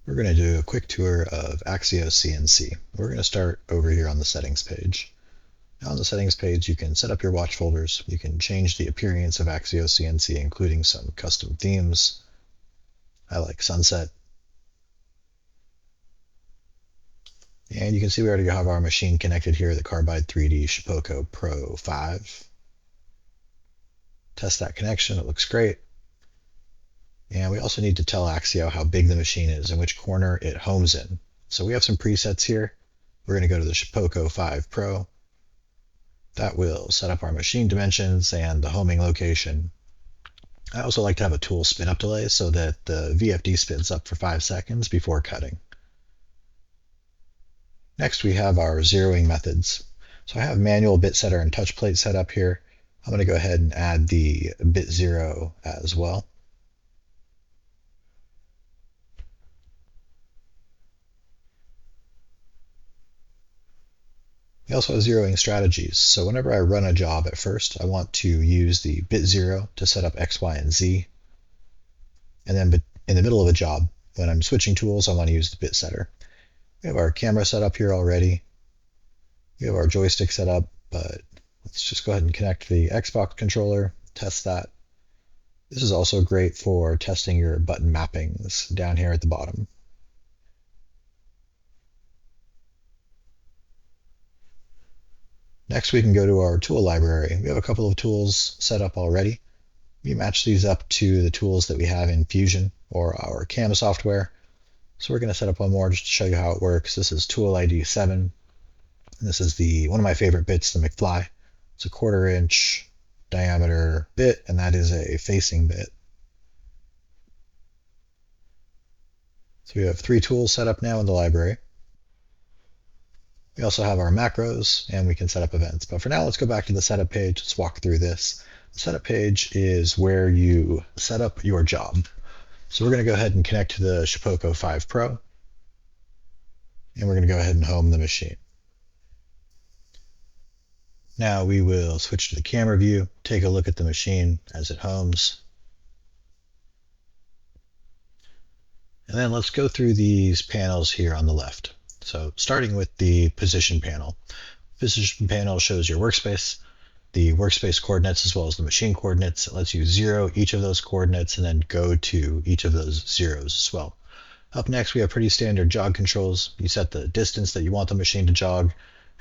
We're going to do a quick tour of AxioCNC. We're going to start over here on the settings page. Now on the settings page, you can set up your watch folders. You can change the appearance of AxioCNC, including some custom themes. I like sunset. And you can see we already have our machine connected here, the Carbide 3D Shapeoko Pro 5. Test that connection, it looks great. And we also need to tell Axio how big the machine is and which corner it homes in. So we have some presets here. We're going to go to the Shapeoko 5 Pro. That will set up our machine dimensions and the homing location. I also like to have a tool spin up delay so that the VFD spins up for 5 seconds before cutting. Next we have our zeroing methods. So I have manual bit setter and touch plate set up here. I'm going to go ahead and add the bit zero as well. We also have zeroing strategies. So whenever I run a job at first, I want to use the bit zero to set up X, Y, and Z. And then in the middle of a job, when I'm switching tools, I want to use the bit setter. We have our camera set up here already. We have our joystick set up, but let's just go ahead and connect the Xbox controller, test that. This is also great for testing your button mappings down here at the bottom. Next, we can go to our tool library. We have a couple of tools set up already. We match these up to the tools that we have in Fusion or our CAM software. So we're going to set up one more just to show you how it works. This is tool ID 7. And this is one of my favorite bits, the McFly. It's a 1/4 inch diameter bit, and that is a facing bit. So we have 3 tools set up now in the library. We also have our macros, and we can set up events. But for now, let's go back to the setup page. Let's walk through this. The setup page is where you set up your job. So we're going to go ahead and connect to the Shapeoko 5 Pro. And we're going to go ahead and home the machine. Now we will switch to the camera view, take a look at the machine as it homes. And then let's go through these panels here on the left. So starting with the position panel. Position panel shows your workspace, the workspace coordinates as well as the machine coordinates. It lets you zero each of those coordinates and then go to each of those zeros as well. Up next, we have pretty standard jog controls. You set the distance that you want the machine to jog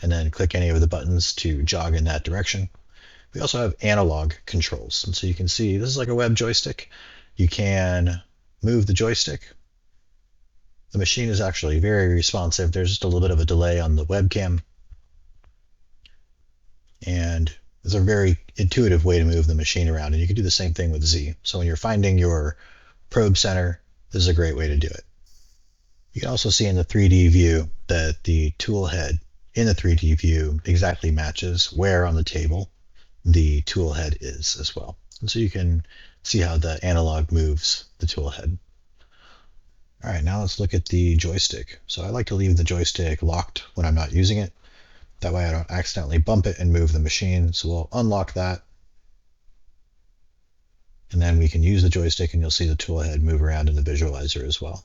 and then click any of the buttons to jog in that direction. We also have analog controls. And so you can see this is like a web joystick. You can move the joystick. The machine is actually very responsive. There's just a little bit of a delay on the webcam. And it's a very intuitive way to move the machine around. And you can do the same thing with Z. So when you're finding your probe center, this is a great way to do it. You can also see in the 3D view that the tool head in the 3D view exactly matches where on the table the tool head is as well. And so you can see how the analog moves the tool head. All right, now let's look at the joystick. So I like to leave the joystick locked when I'm not using it. That way I don't accidentally bump it and move the machine. So we'll unlock that. And then we can use the joystick and you'll see the tool head move around in the visualizer as well.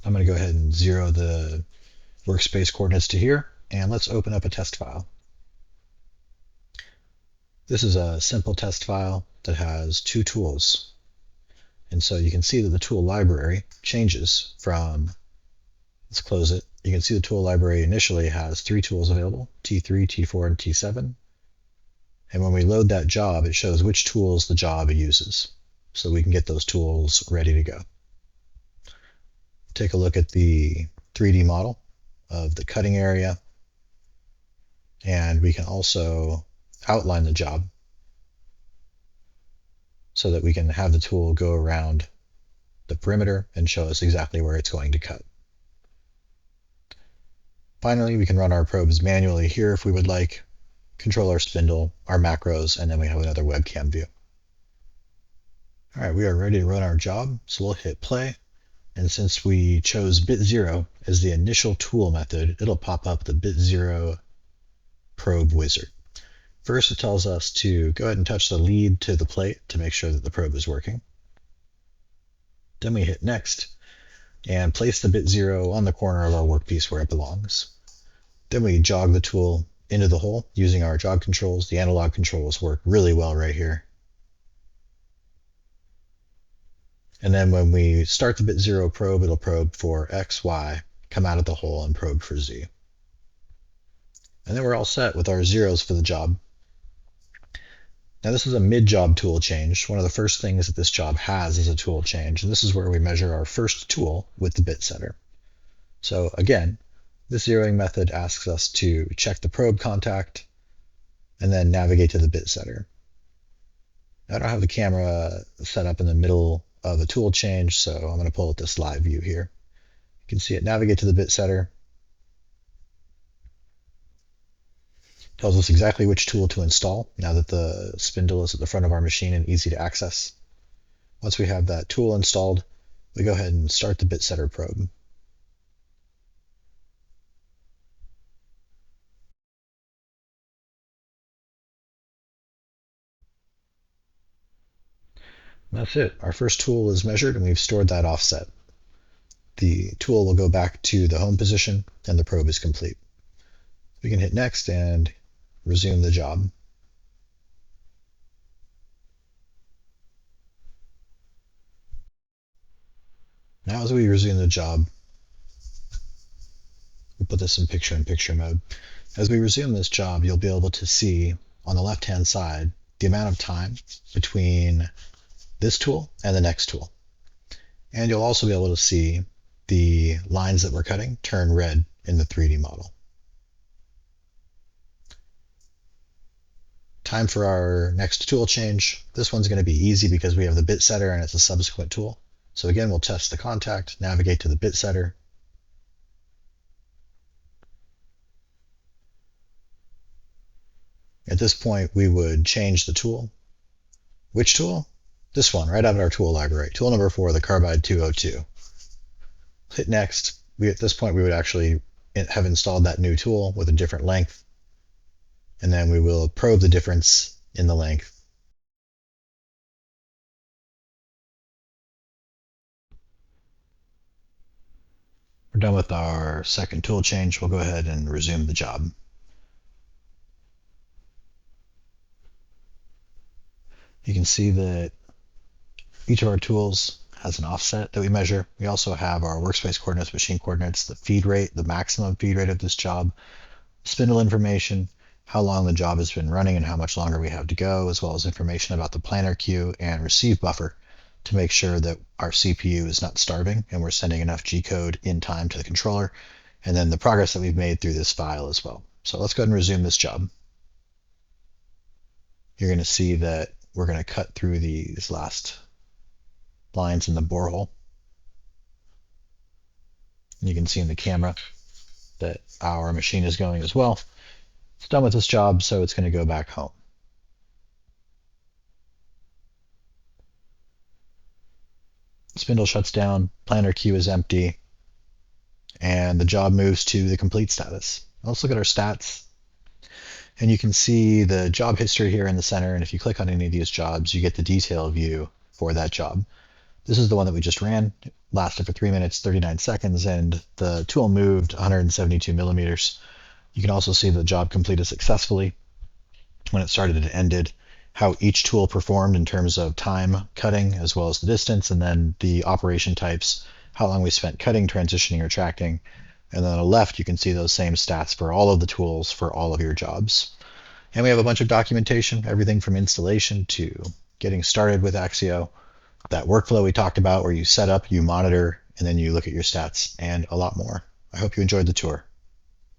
I'm going to go ahead and zero the workspace coordinates to here. And let's open up a test file. This is a simple test file that has 2 tools. And so you can see that the tool library changes from, let's close it. You can see the tool library initially has 3 tools available, T3, T4, and T7. And when we load that job, it shows which tools the job uses. So we can get those tools ready to go. Take a look at the 3D model of the cutting area. And we can also outline the job so that we can have the tool go around the perimeter and show us exactly where it's going to cut. Finally, we can run our probes manually here if we would like, control our spindle, our macros, and then we have another webcam view. All right, we are ready to run our job, so we'll hit play. And since we chose bit 0 as the initial tool method, it'll pop up the bit 0 probe wizard. First, it tells us to go ahead and touch the lead to the plate to make sure that the probe is working. Then we hit next and place the bit 0 on the corner of our workpiece where it belongs. Then we jog the tool into the hole using our jog controls. The analog controls work really well right here. And then when we start the bit 0 probe, it'll probe for X, Y, come out of the hole and probe for Z. And then we're all set with our zeros for the job. Now this is a mid-job tool change. One of the first things that this job has is a tool change, and this is where we measure our first tool with the bit setter. So again, this zeroing method asks us to check the probe contact and then navigate to the bit setter. I don't have the camera set up in the middle of the tool change, so I'm going to pull up this live view here. You can see it navigate to the bit setter. Tells us exactly which tool to install now that the spindle is at the front of our machine and easy to access. Once we have that tool installed, we go ahead and start the bit setter probe. And that's it. Our first tool is measured and we've stored that offset. The tool will go back to the home position and the probe is complete. We can hit next and resume the job. Now as we resume the job, we'll put this in picture-in-picture mode. As we resume this job, you'll be able to see on the left-hand side the amount of time between this tool and the next tool. And you'll also be able to see the lines that we're cutting turn red in the 3D model. Time for our next tool change. This one's going to be easy because we have the bit setter and it's a subsequent tool. So again, we'll test the contact, navigate to the bit setter. At this point, we would change the tool. Which tool? This one, right out of our tool library. Tool number 4, the Carbide 202. Hit next. At this point, we would actually have installed that new tool with a different length. And then we will probe the difference in the length. We're done with our second tool change. We'll go ahead and resume the job. You can see that each of our tools has an offset that we measure. We also have our workspace coordinates, machine coordinates, the feed rate, the maximum feed rate of this job, spindle information, how long the job has been running and how much longer we have to go, as well as information about the planar queue and receive buffer to make sure that our CPU is not starving and we're sending enough G-code in time to the controller, and then the progress that we've made through this file as well. So let's go ahead and resume this job. You're going to see that we're going to cut through these last lines in the borehole. And you can see in the camera that our machine is going as well. It's done with this job, so it's going to go back home. Spindle shuts down, planar queue is empty, and the job moves to the complete status. Let's look at our stats. And you can see the job history here in the center, and if you click on any of these jobs, you get the detail view for that job. This is the one that we just ran. It lasted for 3 minutes, 39 seconds, and the tool moved 172 millimeters. You can also see the job completed successfully, when it started and ended, how each tool performed in terms of time cutting as well as the distance, and then the operation types, how long we spent cutting, transitioning, or tracking. And then on the left, you can see those same stats for all of the tools for all of your jobs. And we have a bunch of documentation, everything from installation to getting started with Axio, that workflow we talked about where you set up, you monitor, and then you look at your stats, and a lot more. I hope you enjoyed the tour.